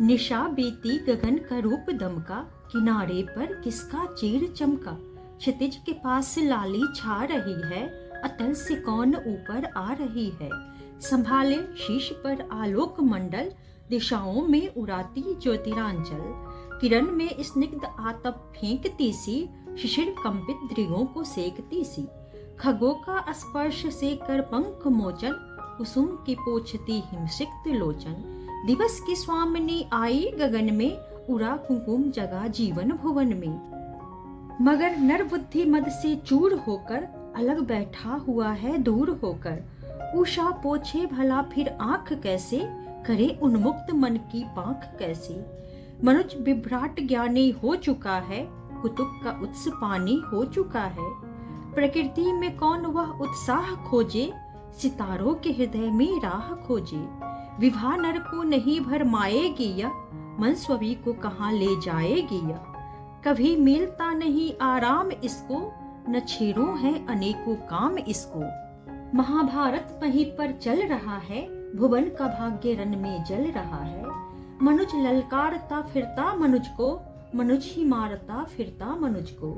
निशा बीती गगन का रूप दमका, किनारे पर किसका चीर चमका। क्षितिज के पास लाली छा रही है, अतल से कौन ऊपर आ रही है। संभाले शीश पर आलोक मंडल, दिशाओं में उड़ाती ज्योतिरांचल। किरण में स्निग्ध आतप फेंकती सी, शिशिर कंपित दृगों को सेकती सी। खगों का स्पर्श से कर पंख मोचन, कुसुम की पोछती हिमसिक्त लोचन। दिवस की स्वामिनी आई गगन में, उड़ा कुंकुम जगा जीवन भुवन में। मगर नर बुद्धि मद से चूर होकर, अलग बैठा हुआ है दूर होकर। उषा पोछे भला फिर आंख कैसे, करे उन्मुक्त मन की पांख कैसे। मनुज विभ्राट ज्ञानी हो चुका है, कुतुब का उत्स पानी हो चुका है। प्रकृति में कौन वह उत्साह खोजे, सितारों के हृदय में राह खोजे। विवाह नर को नहीं भरमाएगी या, मन स्वभी को कहाँ ले जाएगी या। कभी मिलता नहीं आराम इसको, न छेड़ों है अनेकों काम इसको। महाभारत वहीं पर चल रहा है, भुवन का भाग्य रन में जल रहा है। मनुज ललकारता फिरता मनुज को, मनुज ही मारता फिरता मनुज को।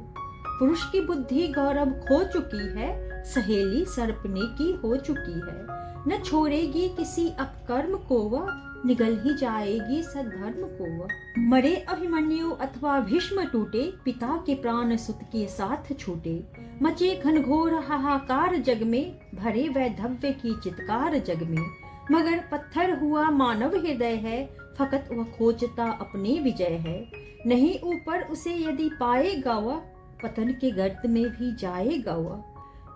पुरुष की बुद्धि गौरव खो चुकी है, सहेली सर्पने की हो चुकी है। न छोड़ेगी किसी अपकर्म को वह, निगल ही जाएगी सद्धर्म को वह। मरे अभिमन्यु अथवा भीष्म टूटे, पिता के प्राण सुत के साथ छूटे। मचे घनघोर हाहाकार जग में, भरे वैधव्य की चित्कार जग में। मगर पत्थर हुआ मानव हृदय है, फकत वह खोजता अपने विजय है। नहीं ऊपर उसे यदि पाएगा वह, पतन के गर्त में भी जाएगा वह।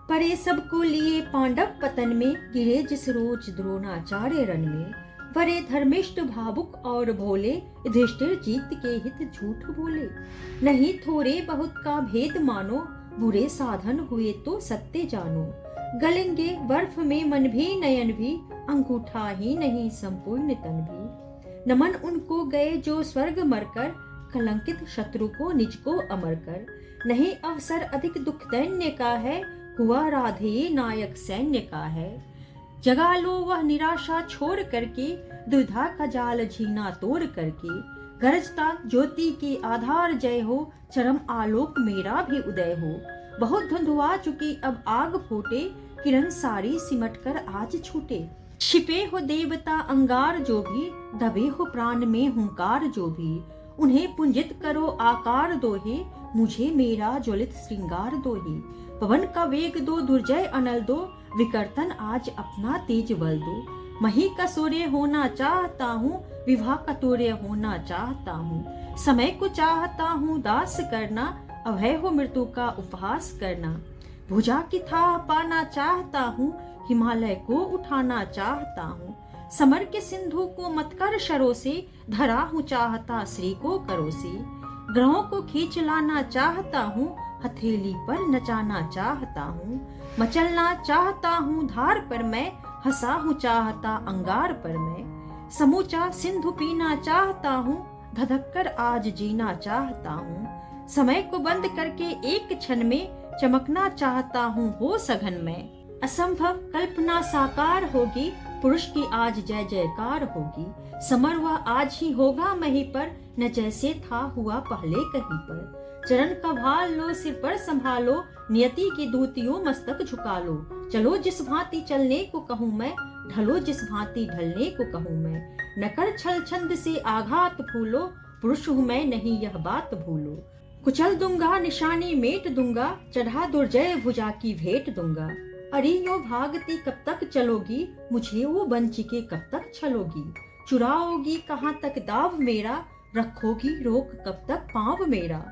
परे सबको लिए पांडव पतन में, गिरे जिस रोज द्रोणाचार्य रण में। वरे धर्मिष्ठ भावुक और भोले, युधिष्ठिर जीत के हित झूठ बोले। नहीं थोड़े बहुत का भेद मानो, बुरे साधन हुए तो सत्य जानो। गलेंगे बर्फ में मन भी नयन भी, अंगूठा ही नहीं संपूर्ण तन भी। नमन उनको गए जो स्वर्ग मरकर, कलंकित शत्रु को निज को अमर कर। नहीं अवसर अधिक दुख दैन्य का है, हुआ राधेय नायक सैन्य का है। जगा लो वह निराशा छोड़ करके, दुविधा का जाल झीना तोड़ करके। गरजता ज्योति के आधार जय हो, चरम आलोक मेरा भी उदय हो। बहुत धुंधुआ चुकी अब आग फूटे, किरण सारी सिमट कर आज छूटे। छिपे हो देवता अंगार जो भी, दबे हो प्राण में हुंकार जो भी। उन्हें पुंजित करो आकार दो हे, मुझे मेरा ज्वलित श्रृंगार दो हे। पवन का वेग दो दुर्जय अनल दो, विकर्तन आज अपना तेज बल दो। मही का सूर्य होना चाहता हूँ, विवाह का तूर्य होना चाहता हूँ। समय को चाहता हूँ दास करना, अभय हो मृत्यु का उपहास करना। भुजा की थाह पाना चाहता हूँ, हिमालय को उठाना चाहता हूँ। समर के सिंधु को मत कर शरों से, धरा हूँ चाहता श्री को करो से। ग्रहों को खींच लाना चाहता हूँ, हथेली पर नचाना चाहता हूँ। मचलना चाहता हूँ धार पर मैं, हंसा हूँ चाहता अंगार पर मैं। समूचा सिंधु पीना चाहता हूँ, धधक कर आज जीना चाहता हूँ। समय को बंद करके एक क्षण में, चमकना चाहता हूँ हो सघन में। असंभव कल्पना साकार होगी, पुरुष की आज जय जयकार होगी। समर वह आज ही होगा मही पर, न जैसे था हुआ पहले कहीं पर। चरण का भाल लो सिर पर संभालो, नियति की दूतियों मस्तक झुका लो। चलो जिस भांति चलने को कहूँ मैं, ढलो जिस भांति ढलने को कहूँ मैं। न कर छल छंद से आघात फूलो, पुरुष हूँ मैं नहीं यह बात भूलो। कुचल दूंगा निशानी मेट दूंगा, चढ़ा दुर्जय भुजा की भेंट दूंगा। अरे यो भागती कब तक चलोगी, मुझे वो बंचिके कब तक छलोगी। चुराओगी कहाँ तक दाव मेरा, रखोगी रोक कब तक पाँव मेरा।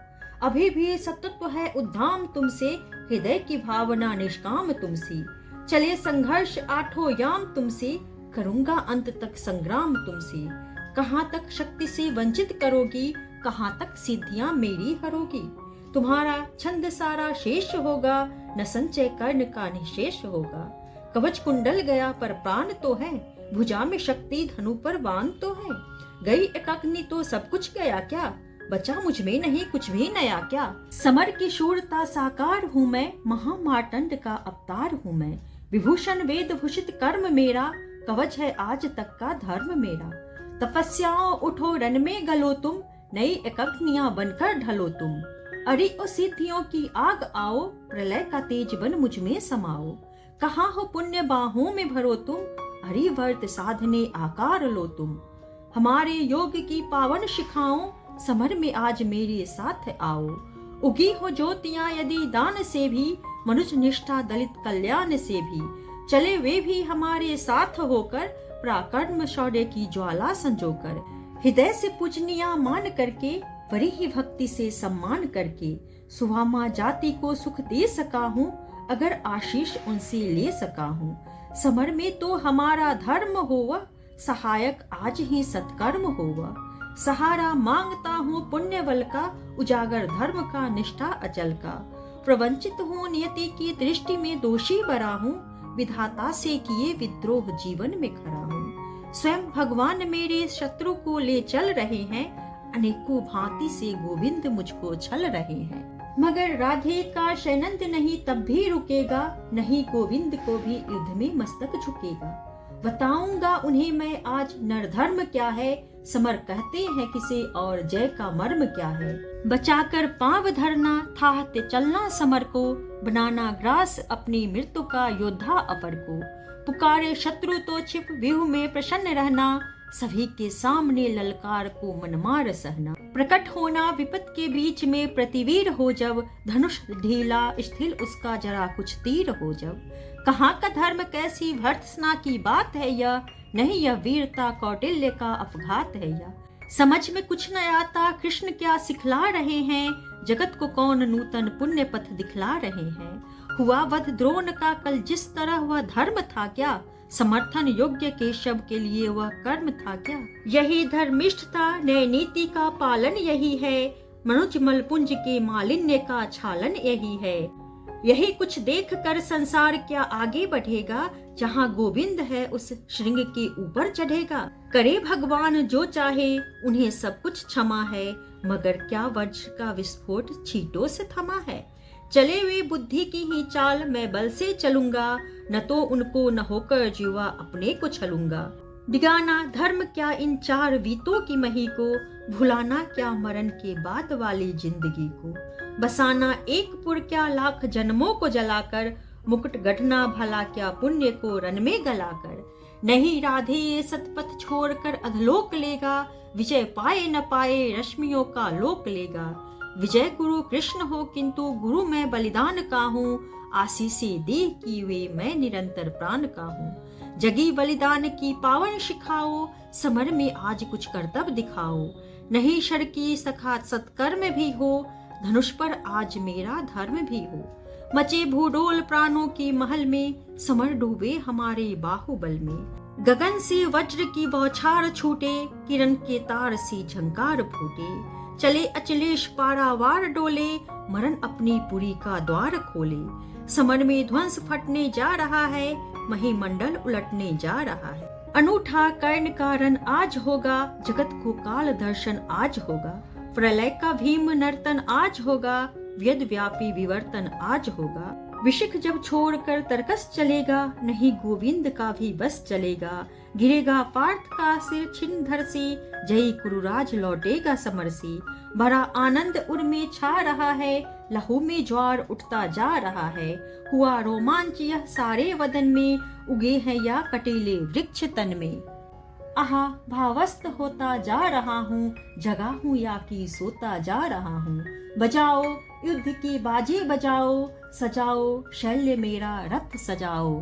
अभी भी सतत्व है उद्दाम तुमसे, हृदय की भावना निष्काम तुमसे। चले संघर्ष आठों याम तुमसे, करूंगा अंत तक संग्राम तुमसे। कहाँ तक शक्ति से वंचित करोगी, कहाँ तक सिद्धियां मेरी हरोगी। तुम्हारा छंद सारा शेष होगा, न संचय कर्ण का निशेष होगा। कवच कुंडल गया पर प्राण तो है, भुजा में शक्ति धनु पर बाण तो है। गई एकाग्नि तो सब कुछ गया क्या, बचा मुझ में नहीं कुछ भी नया क्या। समर की शूरता साकार हूँ मैं, महामार्तंड का अवतार हूँ मैं। विभूषण वेद भूषित कर्म मेरा, कवच है आज तक का धर्म मेरा। तपस्याओं उठो रन में गलो तुम, नई अग्नियां बनकर ढलो तुम। अरे ओ सिद्धियों की आग आओ, प्रलय का तेज बन मुझ में समाओ। कहाँ हो पुण्य बाहों में भरो तुम, हरि वर्त साधने आकार लो तुम। हमारे योग की पावन शिखाओं, समर में आज मेरे साथ आओ। उगी हो ज्योतियां यदि दान से भी, मनुष्य निष्ठा दलित कल्याण से भी। चले वे भी हमारे साथ होकर, पराक्रम शौर्य की ज्वाला संजोकर। हृदय से पूजनिया मान करके, बड़ी ही भक्ति से सम्मान करके। सुहामा जाति को सुख दे सका हूँ, अगर आशीष उनसे ले सका हूँ। समर में तो हमारा धर्म होवा, सहायक आज ही सत्कर्म होवा। सहारा मांगता हूँ पुण्य बल का, उजागर धर्म का निष्ठा अचल का। प्रवंचित हूँ नियति की दृष्टि में दोषी बरा हूँ, विधाता से किए विद्रोह जीवन में खड़ा हूँ। स्वयं भगवान मेरे शत्रु को ले चल रहे हैं, अनेकों भांति से गोविंद मुझको छल रहे हैं। मगर राधे का शैनंद नहीं तब भी रुकेगा, नहीं गोविंद को भी युद्ध में मस्तक झुकेगा। बताऊंगा उन्हें मैं आज नरधर्म क्या है, समर कहते हैं किसे और जय का मर्म क्या है। बचाकर पांव धरना थाहते चलना समर को, बनाना ग्रास अपनी मृत्यु का योद्धा अपर को। पुकारे शत्रु तो छिप व्यूह में प्रसन्न रहना, सभी के सामने ललकार को मनमार सहना। प्रकट होना विपत के बीच में प्रतिवीर हो जब, धनुष ढीला स्थिर उसका जरा कुछ तीर हो जब। कहाँ का धर्म कैसी भर्त्सना की बात है यह, नहीं यह वीरता कौटिल्य का अपघात है यह। समझ में कुछ न आता कृष्ण क्या सिखला रहे हैं, जगत को कौन नूतन पुण्य पथ दिखला रहे हैं। हुआ वध द्रोण का कल जिस तरह वह धर्म था क्या, समर्थन योग्य केशव के लिए वह कर्म था क्या। यही धर्मिष्ठता न्याय नीति का पालन यही है, मनुज मलपुंज के मालिन्य का छालन यही है। यही कुछ देख कर संसार क्या आगे बढ़ेगा, जहाँ गोविंद है उस श्रृंग के ऊपर चढ़ेगा। करे भगवान जो चाहे उन्हें सब कुछ क्षमा है, मगर क्या वज्र का विस्फोट छींटों से थमा है। चले वे बुद्धि की ही चाल मैं बल से चलूंगा, न तो उनको न होकर जीवा अपने को छलूंगा। डिगाना धर्म क्या इन चार वीतों की मही को, भुलाना क्या मरण के बाद वाली जिंदगी को। बसाना एक पुर क्या लाख जन्मों को जलाकर, मुकुट गढ़ना भला क्या पुण्य को रन में गलाकर। नहीं राधे ये सतपथ छोड़कर अधलोक लेगा, विजय पाए न पाए रश्मियों का लोक लेगा। विजय गुरु कृष्ण हो किंतु गुरु मैं बलिदान का हूँ, आशीषे देह की वे मैं निरंतर प्राण का हूँ। जगी बलिदान की पावन शिखाओ, समर में आज कुछ कर्तव्य दिखाओ। नहीं शर की सखा सत्कर्म भी हो, धनुष पर आज मेरा धर्म भी हो। मचे भूडोल प्राणों की महल में, समर डूबे हमारे बाहुबल में। गगन से वज्र की बौछार छूटे, किरण के तार से झंकार फूटे। चले अचलेश पारावार डोले, मरण अपनी पुरी का द्वार खोले। समर में ध्वंस फटने जा रहा है, महिमंडल उलटने जा रहा है। अनूठा कर्ण कारण आज होगा, जगत को काल दर्शन आज होगा। प्रलय का भीम नर्तन आज होगा, वेद व्यापी विवर्तन आज होगा। विशिख जब छोड़कर तरकस चलेगा, नहीं गोविंद का भी बस चलेगा। गिरेगा पार्थ का सिर छिन्न धर से, जय कुरुराज लौटेगा समर से। भरा आनंद उर में छा रहा है, लहू में ज्वार उठता जा रहा है। हुआ रोमांच यह सारे वदन में, उगे हैं या कटीले वृक्ष तन में। आहा भावस्त होता जा रहा हूँ, जगा हूँ या कि सोता जा रहा हूँ। बजाओ युद्ध की बाजी बजाओ, सजाओ शैल्य मेरा रथ सजाओ।